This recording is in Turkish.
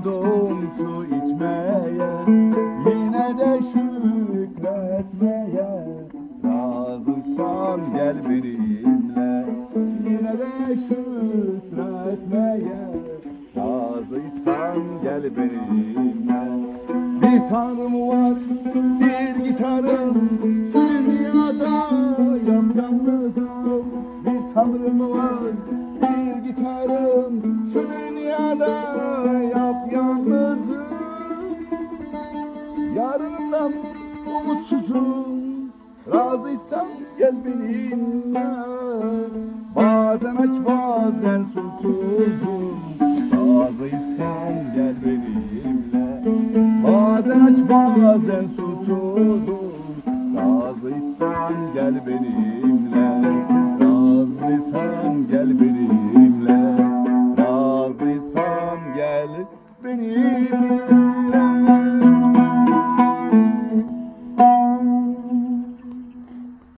doğdum su içmeye, yine de şükretmeye. Razıysan gel benimle, yine de şükretmeye. Razıysan gel benimle. Bir tanrım var, bir gitarım, şu dünyada yalnızım. Bir tanrım var, bir gitarım, şu dünyada yalnızım. Yarından umutsuzum, razıysan gel benimle. Bazen aç bazen susuzum, razıysan gel benimle. Bazen aç bazen susuzum,